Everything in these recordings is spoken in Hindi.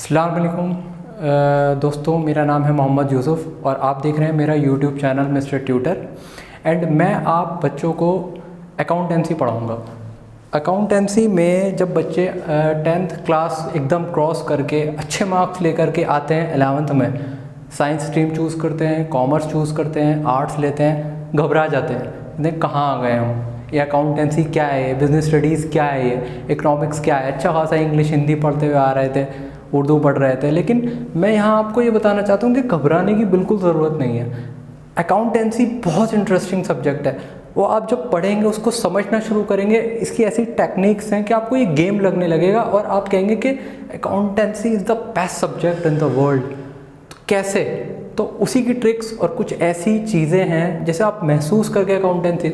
अस्सलाम वालेकुम दोस्तों, मेरा नाम है मोहम्मद यूसुफ़ और आप देख रहे हैं मेरा YouTube channel mister tutor. And मैं आप बच्चों को अकाउंटेंसी पढ़ाऊँगा। अकाउंटेंसी में जब बच्चे 10th क्लास एकदम क्रॉस करके अच्छे मार्क्स लेकर के आते हैं 11th में, साइंस स्ट्रीम चूज़ करते हैं, कॉमर्स चूज़ करते हैं, आर्ट्स लेते हैं, घबरा जाते हैं, देख कहाँ आ गए हम, ये अकाउंटेंसी क्या है, ये बिज़नेस स्टडीज़ क्या है, ये इकोनॉमिक्स क्या है। अच्छा खासा इंग्लिश हिंदी पढ़ते हुए आ रहे थे, उर्दू पढ़ रहे थे, लेकिन मैं यहाँ आपको ये बताना चाहता हूँ कि घबराने की बिल्कुल ज़रूरत नहीं है। अकाउंटेंसी बहुत इंटरेस्टिंग सब्जेक्ट है। वो आप जब पढ़ेंगे, उसको समझना शुरू करेंगे, इसकी ऐसी टेक्निक्स हैं कि आपको ये गेम लगने लगेगा और आप कहेंगे कि accountancy is the best subject in the world. तो कैसे? तो उसी की ट्रिक्स और कुछ ऐसी चीज़ें हैं जैसे आप महसूस करके अकाउंटेंसी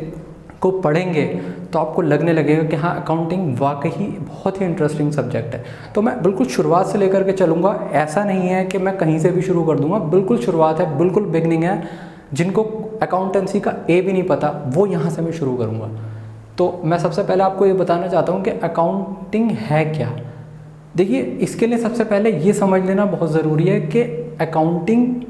को पढ़ेंगे तो आपको लगने लगेगा कि हाँ, अकाउंटिंग वाकई बहुत ही इंटरेस्टिंग सब्जेक्ट है। तो मैं बिल्कुल शुरुआत से लेकर के चलूँगा, ऐसा नहीं है कि मैं कहीं से भी शुरू कर दूँगा, बिल्कुल शुरुआत है, बिल्कुल बिगनिंग है। जिनको अकाउंटेंसी का ए भी नहीं पता वो यहाँ से मैं शुरू करूँगा। तो मैं सबसे पहले आपको ये बताना चाहता हूँ कि अकाउंटिंग है क्या। देखिए, इसके लिए सबसे पहले ये समझ लेना बहुत ज़रूरी है कि अकाउंटिंग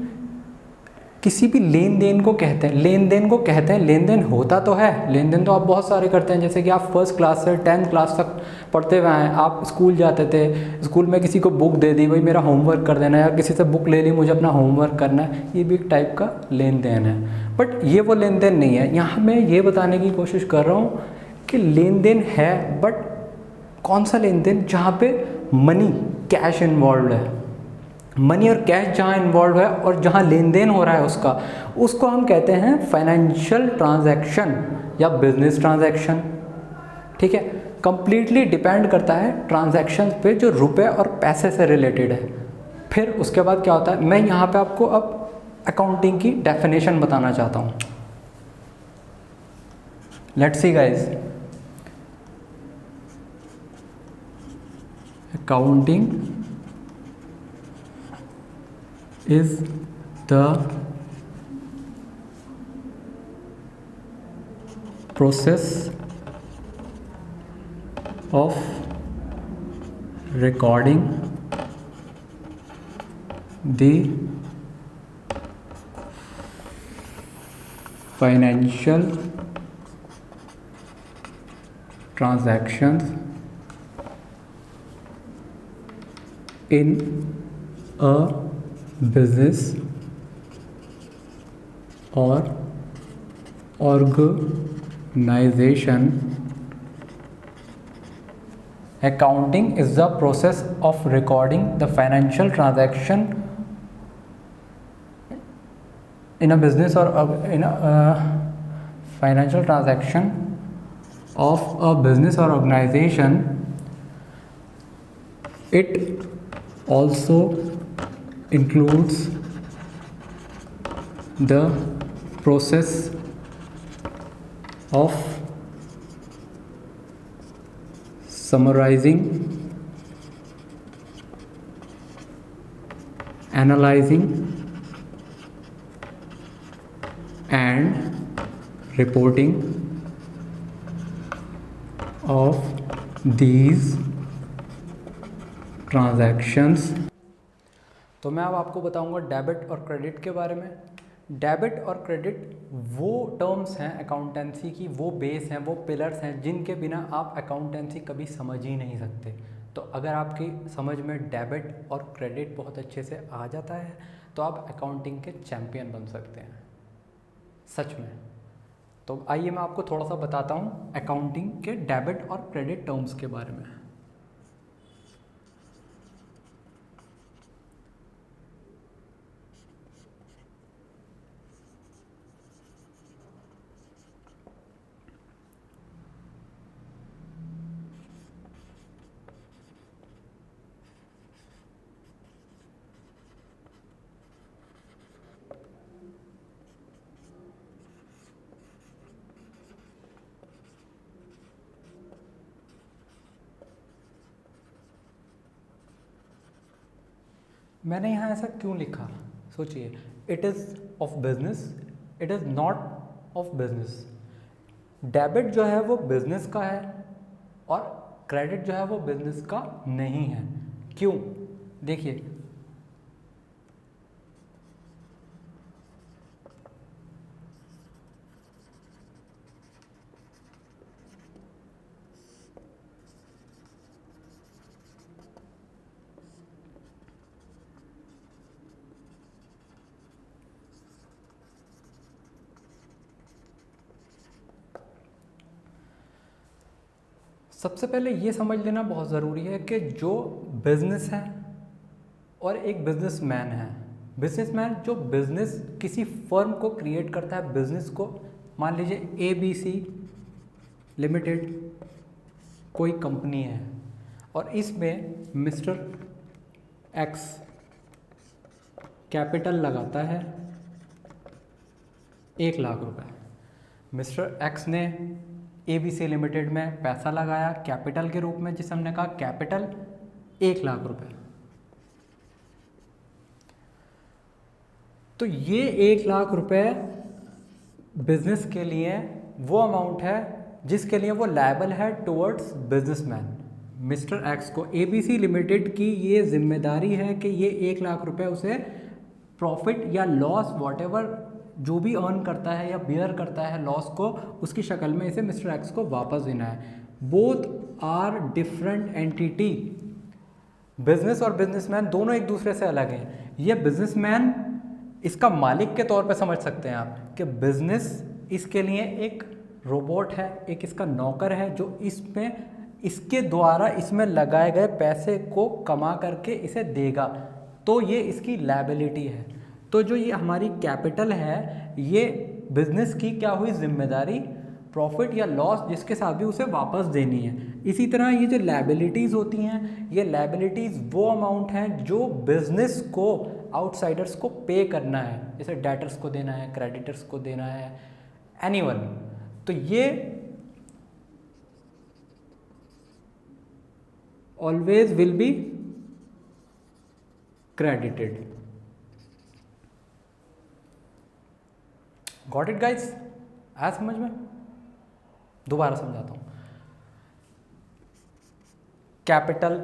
किसी भी लेन देन को कहते हैं। लेन देन को कहते हैं, लेन देन होता तो है, लेन देन तो आप बहुत सारे करते हैं। जैसे कि आप फर्स्ट क्लास से 10th क्लास तक पढ़ते हुए आए, आप स्कूल जाते थे, स्कूल में किसी को बुक दे दी, भाई मेरा होमवर्क कर देना, या किसी से बुक ले ली, मुझे अपना होमवर्क करना है, ये भी एक टाइप का लेन देन है। बट ये वो लेन देन नहीं है। यहाँ मैं ये बताने की कोशिश कर रहा हूँ कि लेन देन है, बट कौन सा लेन देन जहाँ पे मनी, कैश इन्वॉल्व है। मनी और कैश जहाँ इन्वॉल्व है और जहाँ लेन देन हो रहा है उसको हम कहते हैं फाइनेंशियल ट्रांजैक्शन या बिजनेस ट्रांजैक्शन। ठीक है, कंप्लीटली डिपेंड करता है ट्रांजैक्शन पे जो रुपए और पैसे से रिलेटेड है। फिर उसके बाद क्या होता है, मैं यहाँ पे आपको अब अकाउंटिंग की डेफिनेशन बताना चाहता हूँ। Let's see guys, accounting is the process of recording the financial transactions in a business or organization. Accounting is the process of recording the financial transaction in a business or in a financial transaction of a business or organization. It also includes the process of summarizing, analyzing and reporting of these transactions। तो मैं अब आपको बताऊंगा डेबिट और क्रेडिट के बारे में। डेबिट और क्रेडिट वो टर्म्स हैं अकाउंटेंसी की, वो बेस हैं, वो पिलर्स हैं जिनके बिना आप अकाउंटेंसी कभी समझ ही नहीं सकते। तो अगर आपकी समझ में डेबिट और क्रेडिट बहुत अच्छे से आ जाता है तो आप अकाउंटिंग के चैम्पियन बन सकते हैं, सच में। तो आइए मैं आपको थोड़ा सा बताता हूँ अकाउंटिंग के डेबिट और क्रेडिट टर्म्स के बारे में। मैंने यहाँ ऐसा क्यों लिखा, सोचिए। It is of business, it is not of business. Debit जो है वो बिजनेस का है और क्रेडिट जो है वो बिजनेस का नहीं है। क्यों? देखिए सबसे पहले ये समझ लेना बहुत ज़रूरी है कि जो बिज़नेस है और एक बिजनेसमैन है, बिजनेसमैन जो बिज़नेस किसी फर्म को क्रिएट करता है, बिज़नेस को, मान लीजिए ABC लिमिटेड कोई कंपनी है और इसमें मिस्टर X कैपिटल लगाता है 1 लाख रुपए। मिस्टर X ने ABC लिमिटेड में पैसा लगाया कैपिटल के रूप में, जिसे हमने कहा कैपिटल 1 लाख रुपए। तो ये 1 लाख रुपए बिजनेस के लिए वो अमाउंट है जिसके लिए वो लायबल है टुवर्ड्स बिजनेसमैन। मिस्टर एक्स को ABC लिमिटेड की ये जिम्मेदारी है कि ये 1 लाख रुपए उसे प्रॉफिट या लॉस वॉटेवर जो भी अर्न करता है या बियर करता है लॉस को, उसकी शक्ल में इसे मिस्टर एक्स को वापस देना है। Both are different entity. Business और बिजनेसमैन दोनों एक दूसरे से अलग हैं। ये बिजनेसमैन इसका मालिक के तौर पे समझ सकते हैं आप कि बिजनेस इसके लिए एक रोबोट है, एक इसका नौकर है जो इसके द्वारा इसमें लगाए गए पैसे को कमा करके इसे देगा, तो ये इसकी लायबिलिटी है। तो जो ये हमारी कैपिटल है, ये बिजनेस की क्या हुई जिम्मेदारी, प्रॉफिट या लॉस जिसके साथ भी उसे वापस देनी है। इसी तरह ये जो लायबिलिटीज़ होती हैं, ये लायबिलिटीज़ वो अमाउंट हैं जो बिजनेस को आउटसाइडर्स को पे करना है, जैसे डेटर्स को देना है, क्रेडिटर्स को देना है, एनीवन। तो ये always will be credited. Got it guys? आया समझ में? दोबारा समझाता हूँ। कैपिटल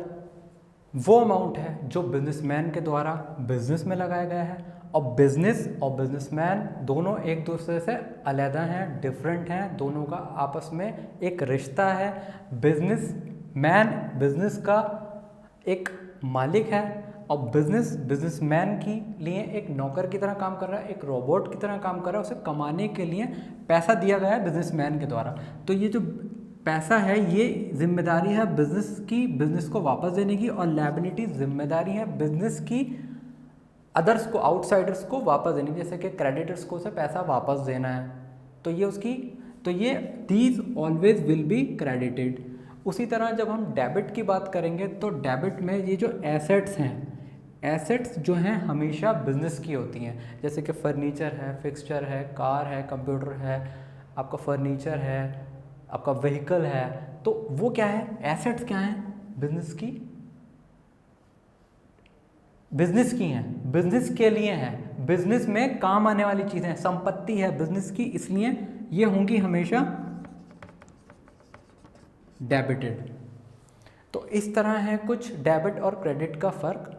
वो अमाउंट है जो बिजनेसमैन के द्वारा बिजनेस में लगाया गया है, और बिजनेस और बिजनेसमैन दोनों एक दूसरे से अलग हैं, डिफरेंट हैं, दोनों का आपस में एक रिश्ता है। बिजनेसमैन बिजनेस का एक मालिक है और बिजनेसमैन की लिए एक नौकर की तरह काम कर रहा है, एक रोबोट की तरह काम कर रहा है। उसे कमाने के लिए पैसा दिया गया है बिजनेसमैन के द्वारा। तो ये जो पैसा है ये जिम्मेदारी है बिजनेस की, बिजनेस को वापस देने की, और लायबिलिटी जिम्मेदारी है बिजनेस की अदर्स को, आउटसाइडर्स को वापस देने की, जैसे कि क्रेडिटर्स को उसे पैसा वापस देना है। तो ये these always will be credited. उसी तरह जब हम डेबिट की बात करेंगे तो डेबिट में ये जो एसेट्स हैं, एसेट्स जो हैं हमेशा बिजनेस की होती हैं, जैसे कि फर्नीचर है, फिक्सचर है, कार है, कंप्यूटर है, आपका फर्नीचर है, आपका व्हीकल है। तो वो क्या है, एसेट्स क्या हैं, बिजनेस की हैं, बिजनेस के लिए हैं, बिजनेस में काम आने वाली चीज़ें, संपत्ति है बिजनेस की, इसलिए ये होंगी हमेशा डेबिटेड। तो इस तरह है कुछ डेबिट और क्रेडिट का फ़र्क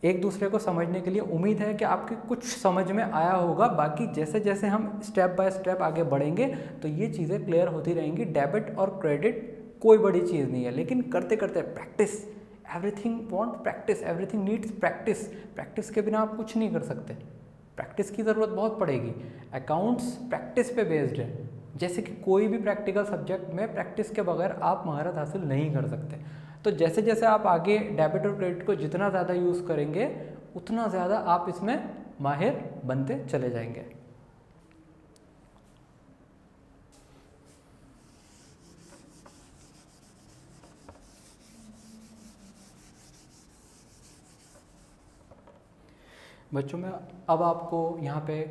एक दूसरे को समझने के लिए। उम्मीद है कि आपके कुछ समझ में आया होगा। बाकी जैसे जैसे हम स्टेप बाय स्टेप आगे बढ़ेंगे तो ये चीज़ें क्लियर होती रहेंगी। डेबिट और क्रेडिट कोई बड़ी चीज़ नहीं है, लेकिन करते करते practice, everything want practice, everything needs practice. Practice के बिना आप कुछ नहीं कर सकते, प्रैक्टिस की ज़रूरत बहुत पड़ेगी। अकाउंट्स प्रैक्टिस पे बेस्ड है, जैसे कि कोई भी प्रैक्टिकल सब्जेक्ट में प्रैक्टिस के बगैर आप महारत हासिल नहीं कर सकते। तो जैसे जैसे आप आगे डेबिट और क्रेडिट को जितना ज़्यादा यूज़ करेंगे उतना ज़्यादा आप इसमें माहिर बनते चले जाएंगे। बच्चों में अब आपको यहाँ पे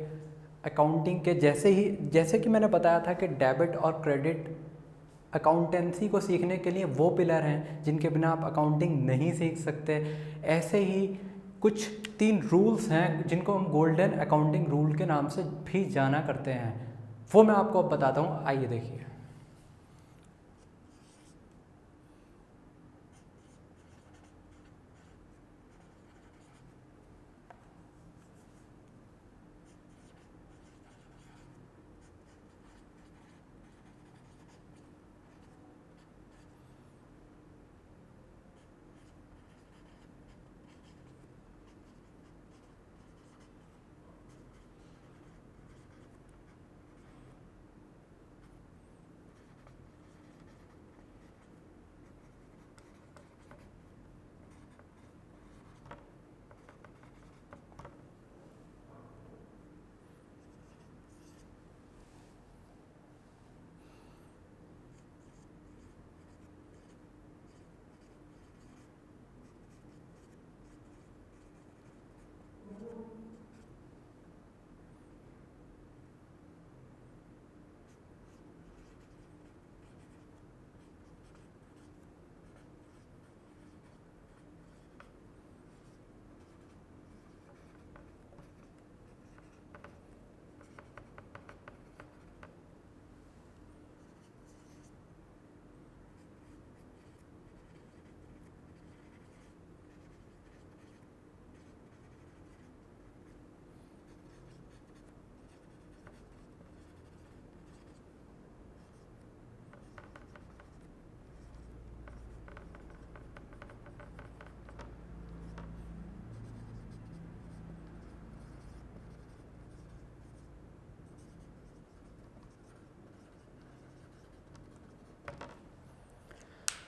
अकाउंटिंग के जैसे कि मैंने बताया था कि डेबिट और क्रेडिट अकाउंटेंसी को सीखने के लिए वो पिलर हैं जिनके बिना आप अकाउंटिंग नहीं सीख सकते। ऐसे ही कुछ 3 रूल्स हैं जिनको हम गोल्डन अकाउंटिंग रूल के नाम से भी जाना करते हैं, वो मैं आपको अब बताता हूँ। आइए देखिए।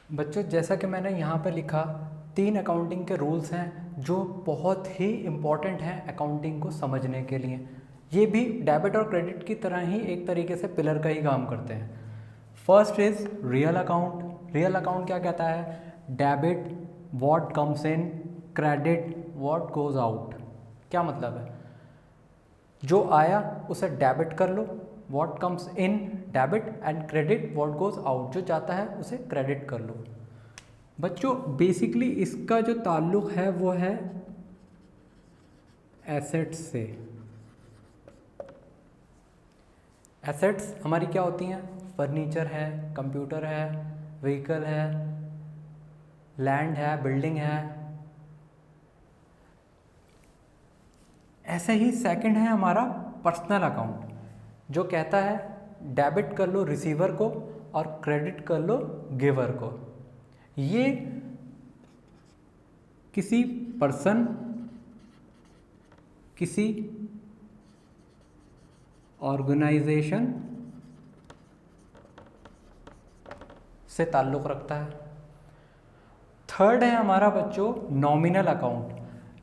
बच्चों जैसा कि मैंने यहाँ पे लिखा, 3 अकाउंटिंग के रूल्स हैं जो बहुत ही इम्पॉर्टेंट हैं अकाउंटिंग को समझने के लिए। ये भी डेबिट और क्रेडिट की तरह ही एक तरीके से पिलर का ही काम करते हैं। First is real account. Real account क्या कहता है? Debit what comes in, credit what goes out. क्या मतलब है? जो आया उसे डेबिट कर लो, what comes in debit, and credit what goes out, जो जाता है उसे क्रेडिट कर लो। बच्चों बेसिकली इसका जो ताल्लुक़ है वो है एसेट्स से। एसेट्स हमारी क्या होती हैं? फर्नीचर है, कंप्यूटर है, व्हीकल है, लैंड है, बिल्डिंग है। ऐसे ही सेकंड है हमारा पर्सनल अकाउंट, जो कहता है डेबिट कर लो रिसीवर को और क्रेडिट कर लो गिवर को। ये किसी पर्सन, किसी ऑर्गेनाइजेशन से ताल्लुक़ रखता है। थर्ड है हमारा बच्चों नॉमिनल अकाउंट,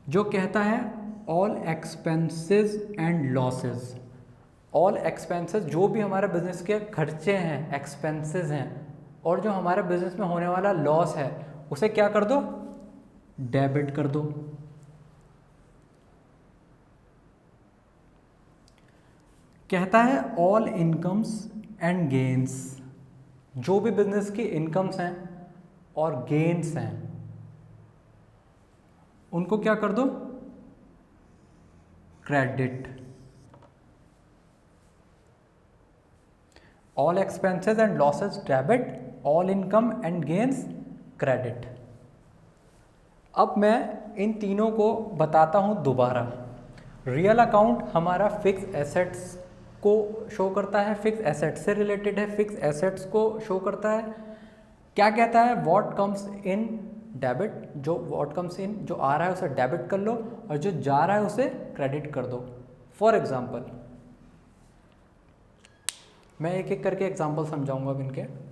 जो कहता है all expenses and losses. All expenses, जो भी हमारे बिजनेस के खर्चे हैं, एक्सपेंसेस हैं, और जो हमारे बिजनेस में होने वाला लॉस है उसे क्या कर दो? डेबिट कर दो। कहता है ऑल इनकम्स एंड गेन्स, जो भी बिजनेस की इनकम्स हैं और गेन्स हैं उनको क्या कर दो? Credit. All expenses and losses debit, all income and gains credit. अब मैं इन तीनों को बताता हूं दोबारा। रियल अकाउंट हमारा फिक्स एसेट्स को शो करता है, फिक्स एसेट्स से रिलेटेड है, फिक्स एसेट्स को शो करता है। क्या कहता है? व्हाट कम्स इन डेबिट, जो व्हाट कम्स इन, जो आ रहा है उसे डेबिट कर लो और जो जा रहा है उसे क्रेडिट कर दो। फॉर एग्जाम्पल, मैं एक एक करके एग्जाम्पल समझाऊंगा अब इनके।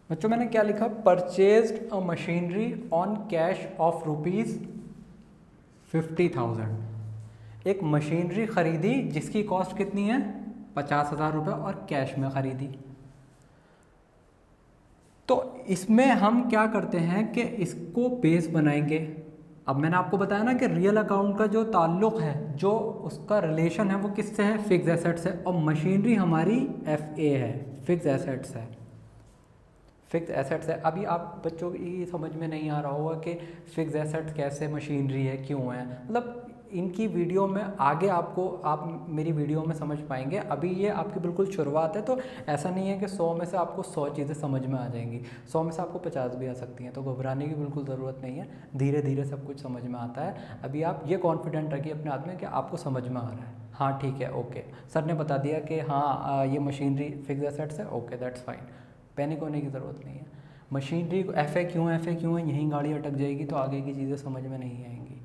बच्चों मैंने क्या लिखा? Purchased a machinery on cash of ₹50,000। एक मशीनरी खरीदी जिसकी कॉस्ट कितनी है? 50,000 रुपये, और कैश में खरीदी। तो इसमें हम क्या करते हैं कि इसको बेस बनाएंगे। अब मैंने आपको बताया ना कि रियल अकाउंट का जो ताल्लुक़ है, जो उसका रिलेशन है वो किससे है? फिक्स एसेट्स है। और मशीनरी हमारी FA है, फिक्स एसेट्स है, फिक्स एसेट्स है। अभी आप बच्चों की समझ में नहीं आ रहा होगा कि फिक्स एसेट्स कैसे मशीनरी है, क्यों है। मतलब इनकी वीडियो में आगे आप मेरी वीडियो में समझ पाएंगे। अभी ये आपकी बिल्कुल शुरुआत है, तो ऐसा नहीं है कि 100 में से आपको 100 चीज़ें समझ में आ जाएंगी, 100 में से आपको 50 भी आ सकती हैं। तो घबराने की बिल्कुल ज़रूरत नहीं है, धीरे धीरे सब कुछ समझ में आता है। अभी आप ये कॉन्फिडेंट रखिए अपने हाथ में कि आपको समझ में आ रहा है। हाँ ठीक है, ओके, सर ने बता दिया कि हाँ ये मशीनरी फिक्स एसेट्स है, ओके दैट्स फाइन, पैनिक होने की ज़रूरत नहीं है। मशीनरी को FA क्यों है, यहीं गाड़ी अटक जाएगी तो आगे की चीज़ें समझ में नहीं आएंगी,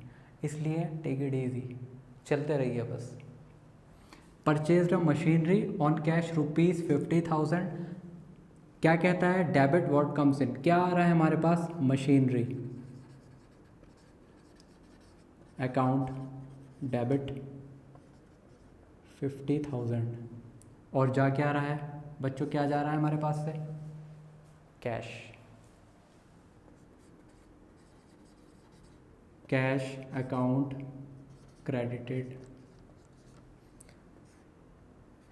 इसलिए टेक इट ईजी, चलते रहिए बस। Purchased a machinery on cash ₹50,000। क्या कहता है? डेबिट व्हाट कम्स इन, क्या आ रहा है हमारे पास? मशीनरी, अकाउंट डेबिट 50,000, और जा क्या रहा है बच्चों? क्या जा रहा है हमारे पास से? Cash. Cash account credited,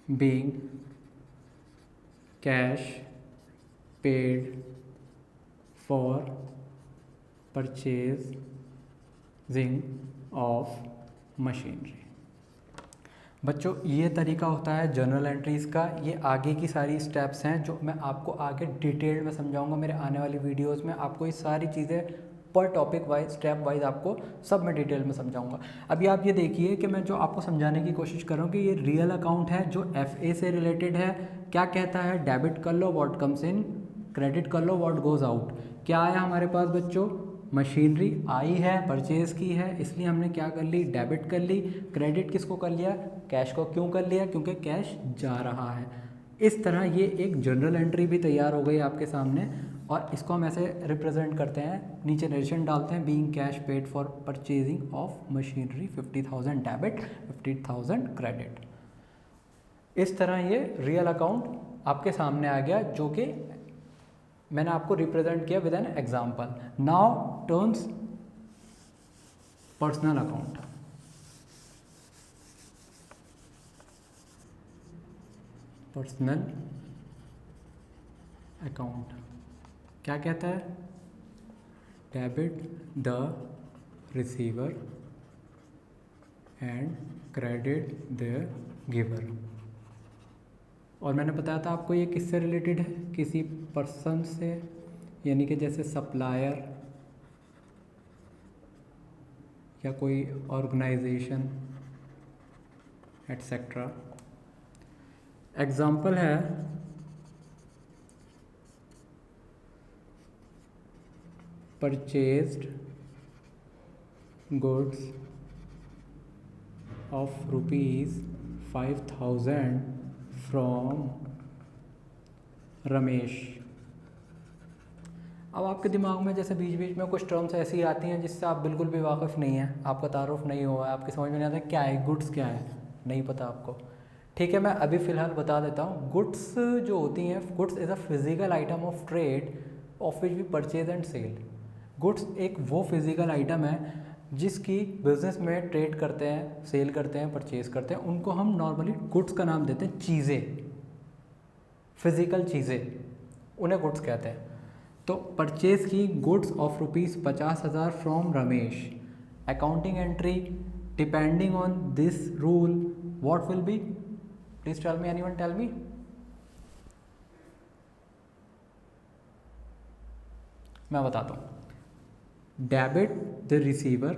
being cash paid for purchasing of machinery। बच्चों ये तरीका होता है जर्नल एंट्रीज़ का। ये आगे की सारी स्टेप्स हैं जो मैं आपको आगे डिटेल में समझाऊंगा मेरे आने वाली वीडियोस में। आपको ये सारी चीज़ें पर टॉपिक वाइज स्टेप वाइज आपको सब मैं डिटेल में समझाऊंगा। अभी आप ये देखिए कि मैं जो आपको समझाने की कोशिश कर रहा हूँ कि ये रियल अकाउंट है जो FA से रिलेटेड है। क्या कहता है, डेबिट कर लो व्हाट कम्स इन, क्रेडिट कर लो व्हाट गोज़ आउट। क्या आया हमारे पास बच्चों, मशीनरी आई है, परचेज़ की है, इसलिए हमने क्या कर ली, डेबिट कर ली। क्रेडिट किसको कर लिया, कैश को क्यों कर लिया, क्योंकि कैश जा रहा है। इस तरह ये एक जनरल एंट्री भी तैयार हो गई आपके सामने और इसको हम ऐसे रिप्रेजेंट करते हैं, नीचे नरेशन डालते हैं, being cash paid for purchasing of machinery 50,000 debit 50,000 credit. इस तरह ये रियल अकाउंट आपके सामने आ गया जो कि मैंने आपको रिप्रेजेंट किया with an example. Now turns personal account. Personal account क्या कहता है, debit the receiver and credit the giver. और मैंने बताया था आपको ये किससे रिलेटेड है, किसी पर्सन से, यानी कि जैसे सप्लायर या कोई ऑर्गेनाइजेशन एटसेट्रा। एग्जाम्पल है purchased goods of ₹5,000 from Ramesh. अब आपके दिमाग में जैसे बीच बीच में कुछ टर्म्स ऐसी आती हैं जिससे आप बिल्कुल भी वाकिफ़ नहीं हैं, आपका तारुफ नहीं हुआ है, आपकी समझ में नहीं आता क्या है गुड्स, क्या है नहीं पता आपको। ठीक है, मैं अभी फ़िलहाल बता देता हूँ। गुड्स जो होती हैं, goods is a physical item of trade of which we purchase and sell. Goods एक वो फिज़िकल आइटम है जिसकी बिज़नेस में ट्रेड करते हैं, सेल करते हैं, परचेज़ करते हैं, उनको हम नॉर्मली गुड्स का नाम देते हैं। चीज़ें, फिज़िकल चीज़ें, उन्हें गुड्स कहते हैं। तो परचेज़ की goods of ₹50,000 from Ramesh. Accounting entry depending on this rule what will be, please tell me, anyone tell me. मैं बताता हूँ। Debit the receiver,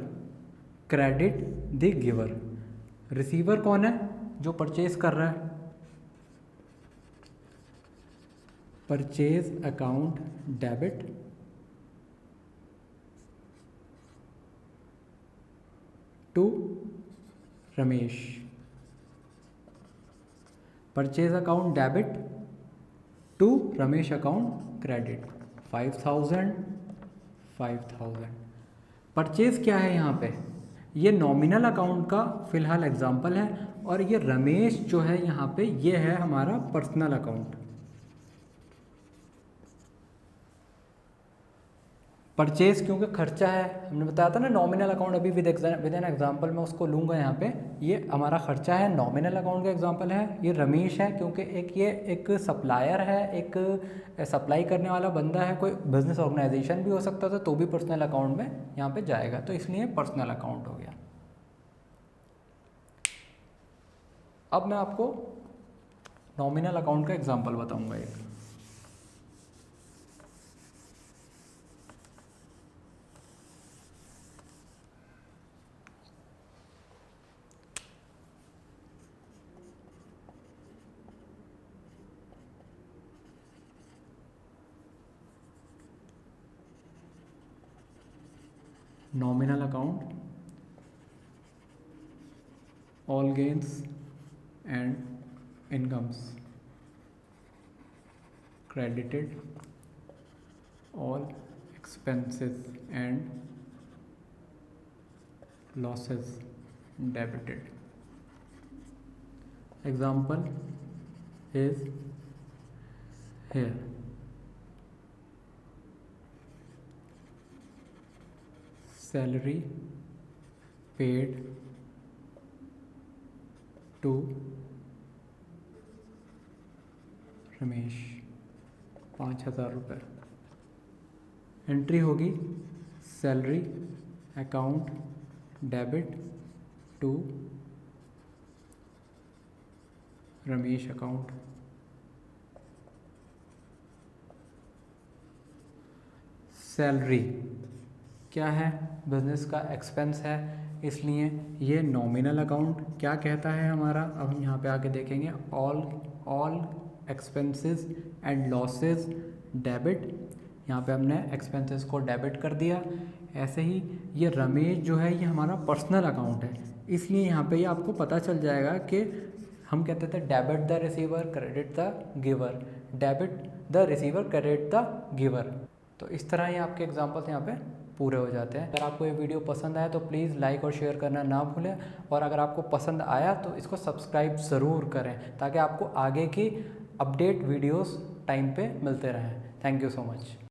credit the giver. Receiver कौन है, जो परचेज कर रहा है, purchase account debit to Ramesh. Purchase account debit to Ramesh account credit 5,000 5,000। Purchase क्या है यहाँ पे, ये नॉमिनल अकाउंट का फिलहाल एग्जांपल है और ये रमेश जो है यहाँ पे ये है हमारा पर्सनल अकाउंट। परचेज क्योंकि खर्चा है, हमने बताया था ना नॉमिनल अकाउंट, अभी विद एन एग्जांपल मैं उसको लूँगा यहाँ पे। ये हमारा खर्चा है, नॉमिनल अकाउंट का एग्जांपल है। ये रमेश है क्योंकि ये एक सप्लायर है, एक सप्लाई करने वाला बंदा है, कोई बिजनेस ऑर्गेनाइजेशन भी हो सकता था तो भी पर्सनल अकाउंट में यहाँ पे जाएगा, तो इसलिए पर्सनल अकाउंट हो गया। अब मैं आपको नॉमिनल अकाउंट का एग्जाम्पल बताऊँगा एक। Nominal account, all gains and incomes credited, all expenses and losses debited. Example is here. Salary paid to Ramesh 5,000 रुपये। एंट्री होगी salary account debit to Ramesh account. Salary क्या है, बिजनेस का एक्सपेंस है, इसलिए ये नॉमिनल अकाउंट क्या कहता है हमारा। अब हम यहाँ पे आके देखेंगे all expenses and losses debit. यहाँ पे हमने एक्सपेंसेस को डेबिट कर दिया। ऐसे ही ये रमेश जो है ये हमारा पर्सनल अकाउंट है, इसलिए यहाँ पे ये आपको पता चल जाएगा कि हम कहते थे debit the receiver credit the giver, debit the receiver credit the giver. तो इस तरह ये आपके एग्जाम्पल्स यहाँ पे पूरे हो जाते हैं। अगर आपको ये वीडियो पसंद आया तो प्लीज़ लाइक और शेयर करना ना भूलें, और अगर आपको पसंद आया तो इसको सब्सक्राइब ज़रूर करें ताकि आपको आगे की अपडेट वीडियोस टाइम पे मिलते रहें। Thank you so much.